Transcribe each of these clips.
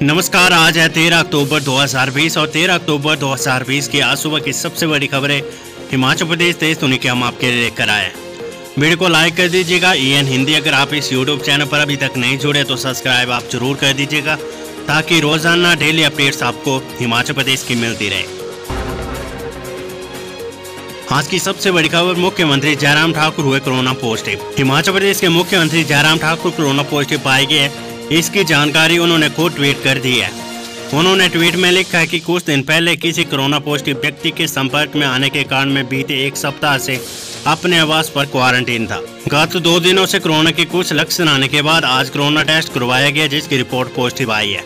नमस्कार, आज है 13 अक्टूबर 2020 और 13 अक्टूबर 2020 की आज सुबह की सबसे बड़ी खबरें हिमाचल प्रदेश देश दुनिया के हम आपके लिए लेकर आए। वीडियो को लाइक कर दीजिएगा EN हिंदी। अगर आप इस यूट्यूब चैनल पर अभी तक नहीं जुड़े तो सब्सक्राइब आप जरूर कर दीजिएगा ताकि रोजाना डेली अपडेट्स आपको हिमाचल प्रदेश की मिलती रहे। आज की सबसे बड़ी खबर, मुख्यमंत्री जयराम ठाकुर हुए कोरोना पॉजिटिव। हिमाचल प्रदेश के मुख्यमंत्री जयराम ठाकुर कोरोना पॉजिटिव पाए गए हैं। इसकी जानकारी उन्होंने खुद ट्वीट कर दी है। उन्होंने ट्वीट में लिखा है कि कुछ दिन पहले किसी कोरोना पॉजिटिव व्यक्ति के संपर्क में आने के कारण मैं बीते एक सप्ताह से अपने आवास पर क्वारंटीन था। गत 2 दिनों से कोरोना के कुछ लक्षण आने के बाद आज कोरोना टेस्ट करवाया गया जिसकी रिपोर्ट पॉजिटिव आई है।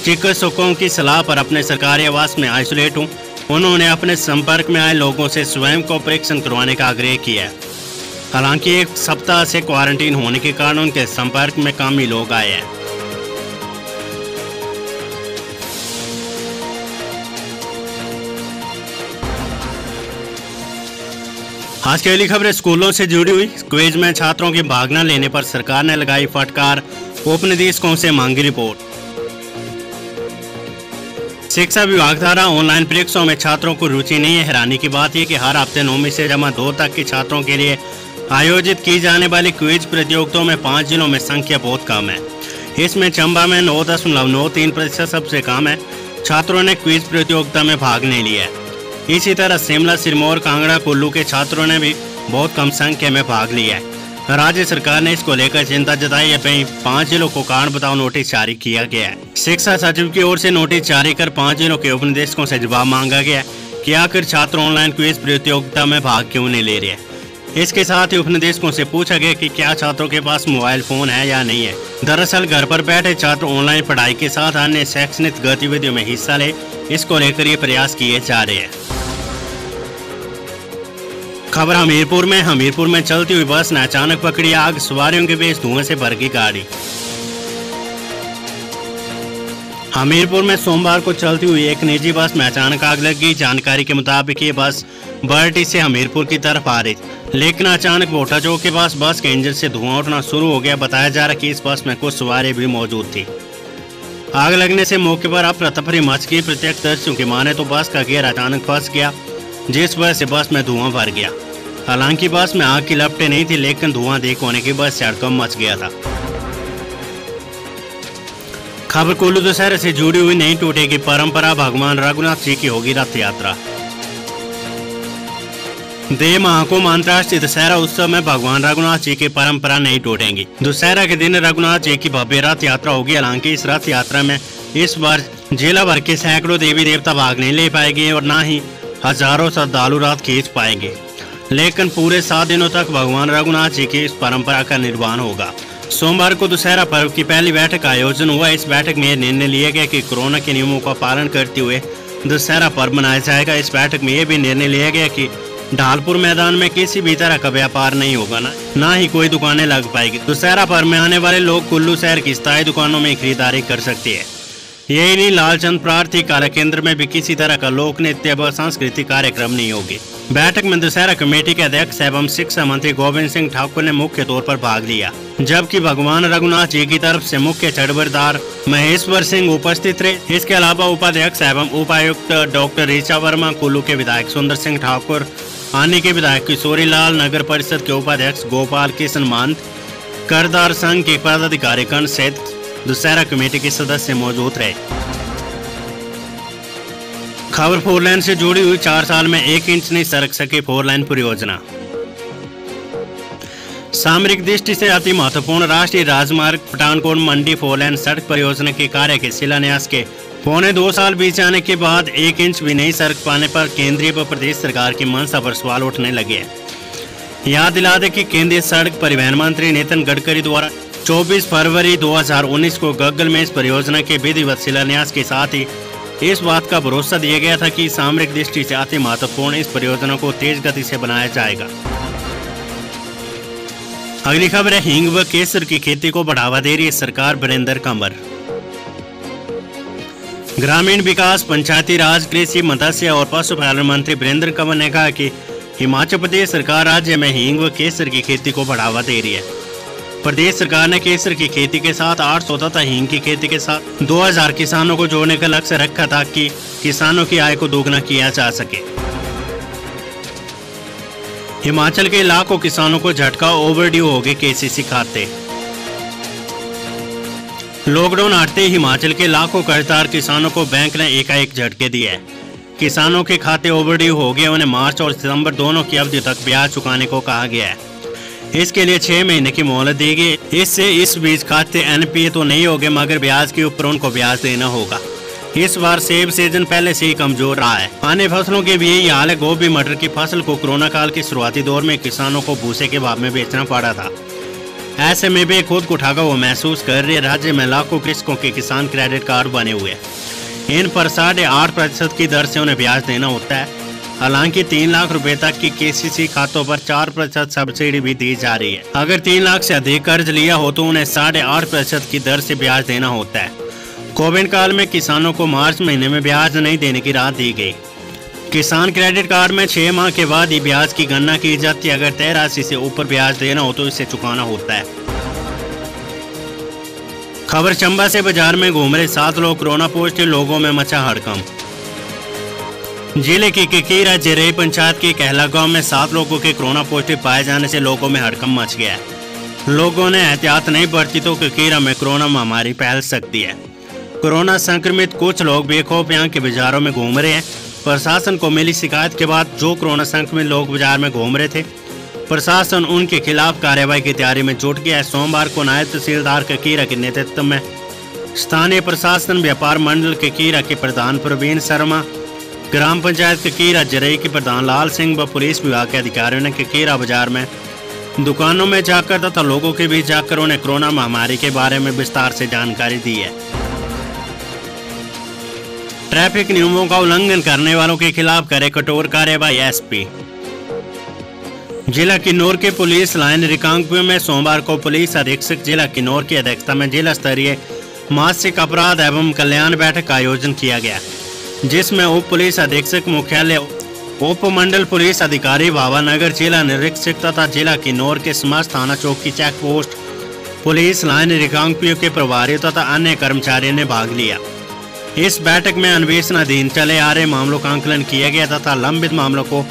चिकित्सकों की सलाह पर अपने सरकारी आवास में आइसोलेट हूँ। उन्होंने अपने संपर्क में आए लोगों से स्वयं को परीक्षण करवाने का आग्रह किया है। हालांकि एक सप्ताह से क्वारंटीन होने के कारण उनके संपर्क में कम ही लोग आए हैं। आज की अगली खबर स्कूलों से जुड़ी हुई। क्विज में छात्रों के भाग न लेने पर सरकार ने लगाई फटकार, उपनिदेशकों से मांगी रिपोर्ट। शिक्षा विभाग द्वारा ऑनलाइन परीक्षाओं में छात्रों को रुचि नहीं है। हैरानी की बात यह कि हर हफ्ते 9वीं से जमा 2 तक के छात्रों के लिए आयोजित की जाने वाली क्विज प्रतियोगिताओं में 5 जिलों में संख्या बहुत कम है। इसमें चंबा में 9.93% सबसे कम है छात्रों ने क्विज प्रतियोगिता में भाग नहीं लिया है। इसी तरह शिमला, सिरमौर, कांगड़ा, कुल्लू के छात्रों ने भी बहुत कम संख्या में भाग लिया है। राज्य सरकार ने इसको लेकर चिंता जताई है। 5 जिलों को कारण बताओ नोटिस जारी किया गया है। शिक्षा सचिव की ओर से नोटिस जारी कर 5 जिलों के उपनिदेशकों से जवाब मांगा गया है कि आखिर छात्र ऑनलाइन क्विज प्रतियोगिता में भाग क्यों नहीं ले रहे। इसके साथ ही उपनिदेशकों से पूछा गया कि क्या छात्रों के पास मोबाइल फोन है या नहीं है। दरअसल घर पर बैठे छात्र ऑनलाइन पढ़ाई के साथ अन्य शैक्षणिक गतिविधियों में हिस्सा ले, इसको लेकर ये प्रयास किए जा रहे हैं। खबर हमीरपुर में चलती हुई बस ने अचानक पकड़ी आग, सवारियों के बीच धुएं से भर गई गाड़ी। हमीरपुर में सोमवार को चलती हुई एक निजी बस में अचानक आग लग गई। जानकारी के मुताबिक ये बस बरटी से हमीरपुर की तरफ आ रही, लेकिन अचानक बोटा चौक के पास बस के इंजन से धुआं उठना शुरू हो गया। बताया जा रहा है कि इस बस में कुछ सवारी भी मौजूद थी। आग लगने से मौके पर अफरा तफरी मच गई। प्रत्यक्षदर्शियों की माने तो बस का गियर अचानक फंस गया जिस वजह से बस में धुआं भर गया। हालांकि बस में आग की लपटें नहीं थी, लेकिन धुआं देख होने की बस से हड़कंप मच गया था। खबर कुल्लू दशहरे से जुड़ी हुई, नहीं टूटेगी परंपरा, भगवान रघुनाथ जी की होगी रथ यात्रा। देव महाकुंभ अंतर्राष्ट्रीय दशहरा उत्सव में भगवान रघुनाथ जी की परंपरा नहीं टूटेंगी। दशहरा के दिन रघुनाथ जी की भव्य रथ यात्रा होगी। हालांकि इस रथ यात्रा में इस बार जिला भर के सैकड़ों देवी देवता भाग नहीं ले पाएंगे और न ही हजारों श्रद्धालु रथ खींच पाएंगे, लेकिन पूरे 7 दिनों तक भगवान रघुनाथ जी की इस परंपरा का निर्वहन होगा। सोमवार को दशहरा पर्व की पहली बैठक का आयोजन हुआ। इस बैठक में यह निर्णय लिया गया कि कोरोना के नियमों का पालन करते हुए दशहरा पर्व मनाया जाएगा। इस बैठक में यह भी निर्णय लिया गया कि ढालपुर मैदान में किसी भी तरह का व्यापार नहीं होगा, ना ही कोई दुकानें लग पाएगी। दशहरा पर्व में आने वाले लोग कुल्लू शहर की स्थायी दुकानों में खरीदारी कर सकते हैं। यही नहीं, लालचंद प्रार्थी कला केंद्र में भी किसी तरह का लोक नृत्य व सांस्कृतिक कार्यक्रम नहीं होगी। बैठक में दशहरा कमेटी के अध्यक्ष एवं शिक्षा मंत्री गोविंद सिंह ठाकुर ने मुख्य तौर पर भाग लिया, जबकि भगवान रघुनाथ जी की तरफ से मुख्य चढ़बरदार महेश्वर सिंह उपस्थित रहे। इसके अलावा उपाध्यक्ष एवं उपायुक्त डॉक्टर ऋचा वर्मा, कुल्लू के विधायक सुंदर सिंह ठाकुर, आनी के विधायक किशोरी लाल, नगर परिषद के उपाध्यक्ष गोपाल कृष्ण मान, करदार संघ के पदाधिकारी गण सहित दशहरा कमेटी के सदस्य मौजूद रहे। खबर 4 लेन से जुड़ी हुई, 4 साल में 1 इंच नहीं सरक सकी 4 लेन परियोजना। सामरिक दृष्टि से अति महत्वपूर्ण राष्ट्रीय राजमार्ग पठानकोट मंडी 4 लेन सड़क परियोजना के कार्य के शिलान्यास के पौने 2 साल बीत जाने के बाद 1 इंच भी नहीं सरक पाने पर केंद्रीय व प्रदेश सरकार की मंशा पर सवाल उठने लगे। याद दिला दें कि केंद्रीय सड़क परिवहन मंत्री नितिन गडकरी द्वारा 24 फरवरी 2019 को गग्गल में इस परियोजना के विधिवत शिलान्यास के साथ ही इस बात का भरोसा दिया गया था कि सामरिक दृष्टि से अति महत्वपूर्ण इस परियोजना को तेज गति से बनाया जाएगा। अगली खबर है, हींग व केसर की खेती को बढ़ावा दे रही है सरकार, वीरेंद्र कंवर। ग्रामीण विकास, पंचायती राज, कृषि, मत्स्य और पशुपालन मंत्री वीरेंद्र कंवर ने कहा कि हिमाचल प्रदेश सरकार राज्य में हींग व केसर की खेती को बढ़ावा दे रही है। प्रदेश सरकार ने केसर की खेती के साथ 800 तथा हींग की खेती के साथ 2000 किसानों को जोड़ने का लक्ष्य रखा ताकि किसानों की आय को दोगुना किया जा सके। हिमाचल के लाखों किसानों को झटका, ओवरड्यू हो गए केसीसी खाते। लॉकडाउन हटते ही हिमाचल के लाखों कर्जदार किसानों को बैंक ने एकाएक झटके दिए हैं। किसानों के खाते ओवरड्यू हो गए, उन्हें मार्च और सितंबर दोनों की अवधि तक ब्याज चुकाने को कहा गया है। इसके लिए 6 महीने की मोहलत दी गई। इससे इस बीच खाते एनपीए तो नहीं होंगे, मगर ब्याज के ऊपर उनको ब्याज देना होगा। इस बार सेब सीजन पहले से ही कमजोर रहा है। अन्य फसलों के भी यही हाल है। गोभी, मटर की फसल को कोरोना काल के शुरुआती दौर में किसानों को भूसे के भाव में बेचना पड़ा था। ऐसे में भी खुद को ठगा हुआ महसूस कर रहे राज्य में लाखों कृषकों के किसान क्रेडिट कार्ड बने हुए हैं। इन पर 8.5% की दर से उन्हें ब्याज देना होता है। हालांकि 3 लाख रुपए तक की केसीसी खातों पर 4% सब्सिडी भी दी जा रही है। अगर 3 लाख से अधिक कर्ज लिया हो तो उन्हें 8.5% की दर से ब्याज देना होता है। कोविड काल में किसानों को मार्च महीने में ब्याज नहीं देने की राहत दी गई। किसान क्रेडिट कार्ड में 6 माह के बाद ही ब्याज की गणना की जाती है। अगर तय राशि से ऊपर ब्याज देना हो तो इसे चुकाना होता है। खबर चंबा से बाजार में घूम रहे 7 लोग कोरोना पॉजिटिव, लोगों में मचा हड़कंप। जिले की किकीरा जिरई पंचायत के कहला गांव में 7 लोगों के कोरोना पॉजिटिव पाए जाने से लोगों में हड़कंप मच गया है। लोगों ने एहतियात नहीं बरती तो किकीरा में कोरोना महामारी फैल सकती है। कोरोना संक्रमित कुछ लोग बेखौफ यहाँ के बाजारों में घूम रहे हैं। प्रशासन को मिली शिकायत के बाद जो कोरोना संक्रमित लोग बाजार में घूम रहे थे, प्रशासन उनके खिलाफ कार्रवाई की तैयारी में जुट गया है। सोमवार को नायब तहसीलदार किकीरा के नेतृत्व में स्थानीय प्रशासन व्यापार मंडल किकीरा के प्रधान प्रवीण शर्मा, ग्राम पंचायत किकीरा जिरई के प्रधान लाल सिंह व पुलिस विभाग के अधिकारियों ने किकीरा बाजार में दुकानों में जाकर तथा लोगों के बीच जाकर उन्हें कोरोना महामारी के बारे में विस्तार से जानकारी दी है। ट्रैफिक नियमों का उल्लंघन करने वालों के खिलाफ करे कठोर कार्रवाई, एसपी। जिला किन्नौर के पुलिस लाइन रिकांगपिओ में सोमवार को पुलिस अधीक्षक जिला किन्नौर की अध्यक्षता में जिला स्तरीय मासिक अपराध एवं कल्याण बैठक का आयोजन किया गया, जिसमें उप पुलिस अधीक्षक मुख्यालय, उप मंडल पुलिस अधिकारी भावानगर, जिला निरीक्षक तथा जिला किन्नौर के समस्त थाना चौकी check post, police line Reckong Peo के प्रभारी तथा अन्य कर्मचारियों ने भाग लिया। इस बैठक में अन्वेषणाधीन चले आ रहे मामलों का आंकलन किया गया तथा लंबित मामलों को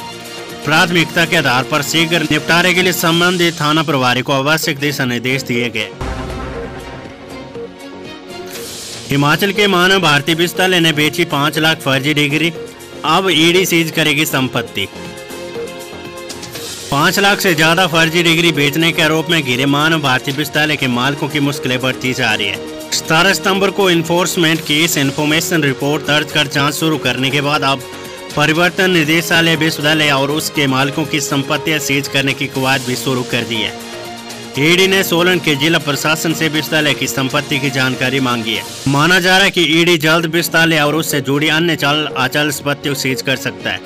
प्राथमिकता के आधार पर शीघ्र निपटारे के लिए संबंधित थाना प्रभारी को आवश्यक दिशा निर्देश दिए गए। हिमाचल के मानव भारती विश्वविद्यालय ने बेची 5 लाख फर्जी डिग्री, अब ईडी सीज करेगी संपत्ति। 5 लाख से ज्यादा फर्जी डिग्री बेचने के आरोप में घिरे मानव भारती विश्वविद्यालय के मालिकों की मुश्किलें बढ़ती जा रही है। 17 सितंबर को इन्फोर्समेंट केस इन्फॉर्मेशन रिपोर्ट दर्ज कर जांच शुरू करने के बाद अब परिवर्तन निदेशालय विश्वविद्यालय और उसके मालिकों की संपत्तियां सीज करने की कवायद भी शुरू कर दी है। ईडी ने सोलन के जिला प्रशासन से विश्वविद्यालय की संपत्ति की जानकारी मांगी है। माना जा रहा है कि ईडी जल्द विश्वविद्यालय और उससे जुड़ी अन्य अचल संपत्तियों सीज कर सकता है।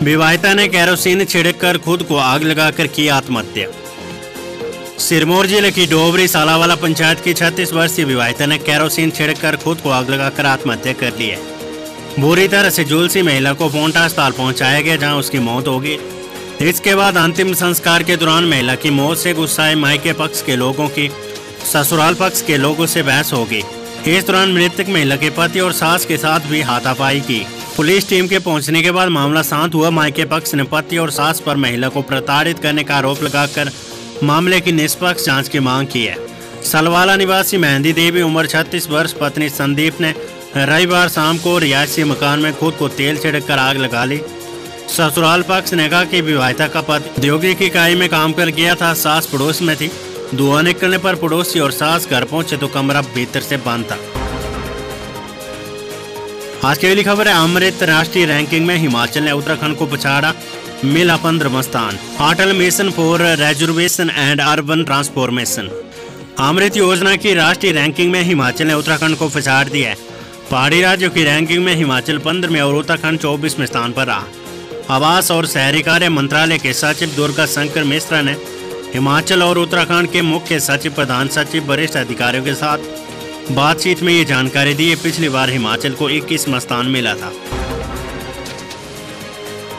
विवाहिता ने केरोसिन छिड़ककर खुद को आग लगाकर की आत्महत्या। सिरमौर जिले की डोबरी सालावाला पंचायत की 36 वर्षीय विवाहिता ने केरोसिन छिड़ककर खुद को आग लगाकर आत्महत्या कर ली है। बुरी तरह से झुलसी महिला को पोंटा अस्पताल पहुंचाया गया, जहां उसकी मौत हो गई। इसके बाद अंतिम संस्कार के दौरान महिला की मौत से गुस्साए मायके पक्ष के लोगों की ससुराल पक्ष के लोगों से बहस हो गई। इस दौरान मृतक महिला के पति और सास के साथ भी हाथापाई की। पुलिस टीम के पहुंचने के बाद मामला शांत हुआ। मायके पक्ष ने पति और सास पर महिला को प्रताड़ित करने का आरोप लगाकर मामले की निष्पक्ष जांच की मांग की है। सलवाला निवासी मेहंदी देवी उम्र 36 वर्ष पत्नी संदीप ने रविवार शाम को रिहायशी मकान में खुद को तेल छिड़ककर आग लगा ली। ससुराल पक्ष ने कहा कि विवाहिता का पति औद्योगिक इकाई में काम कर गया था, सास पड़ोस में थी। धुआं निकलने पर पड़ोसी और सास घर पहुंचे तो कमरा भीतर से बंद था। आज की अगली खबर है, अमृत राष्ट्रीय रैंकिंग में हिमाचल ने उत्तराखंड को पछाड़ा, मिला 15वां स्थान। Atal mission for reservation and urban transformation Amrut योजना की राष्ट्रीय रैंकिंग में हिमाचल ने उत्तराखंड को पछाड़ दिया है। पहाड़ी राज्यों की रैंकिंग में हिमाचल 15वें और उत्तराखंड 24वें स्थान पर रहा। आवास और शहरी कार्य मंत्रालय के सचिव दुर्गा शंकर मिश्रा ने हिमाचल और उत्तराखंड के मुख्य सचिव, प्रधान सचिव, वरिष्ठ अधिकारियों के साथ बातचीत में ये जानकारी दी। पिछली बार हिमाचल को 21वां स्थान मिला था।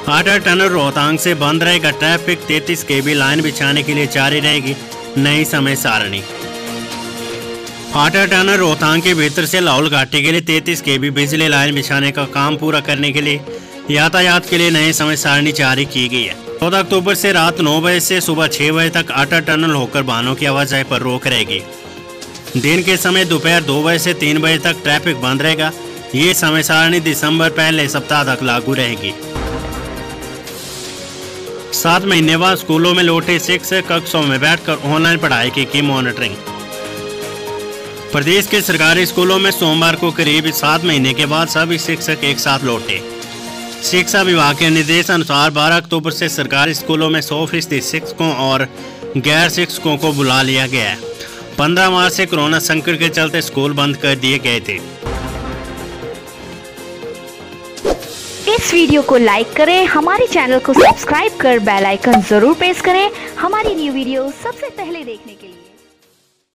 अटल टनल रोहतांग से बंद रहेगा ट्रैफिक, 33 kV लाइन बिछाने के लिए जारी रहेगी नई समय सारणी। अटल टनल रोहतांग के भीतर से लाहौल घाटी के लिए 33 kV बिजली लाइन बिछाने का काम पूरा करने के लिए यातायात के लिए नई समय सारणी जारी की गई है। 14 अक्टूबर से रात 9 बजे से सुबह 6 बजे तक अटल टनल होकर वाहनों की आवाजाही पर रोक रहेगी। दिन के समय दोपहर 2 बजे से 3 बजे तक ट्रैफिक बंद रहेगा। ये समय सारणी दिसंबर पहले सप्ताह तक लागू रहेगी। 7 महीने बाद स्कूलों में लौटे शिक्षक कक्षों में बैठकर ऑनलाइन पढ़ाई की मॉनिटरिंग। प्रदेश के सरकारी स्कूलों में सोमवार को करीब 7 महीने के बाद सभी शिक्षक एक साथ लौटे। शिक्षा विभाग के निर्देश अनुसार 12 अक्टूबर से सरकारी स्कूलों में 100% शिक्षकों और गैर शिक्षकों को बुला लिया गया है। 15 मार्च से कोरोना संकट के चलते स्कूल बंद कर दिए गए थे। इस वीडियो को लाइक करें, हमारे चैनल को सब्सक्राइब कर बेल आइकन जरूर प्रेस करें हमारी न्यू वीडियो सबसे पहले देखने के लिए।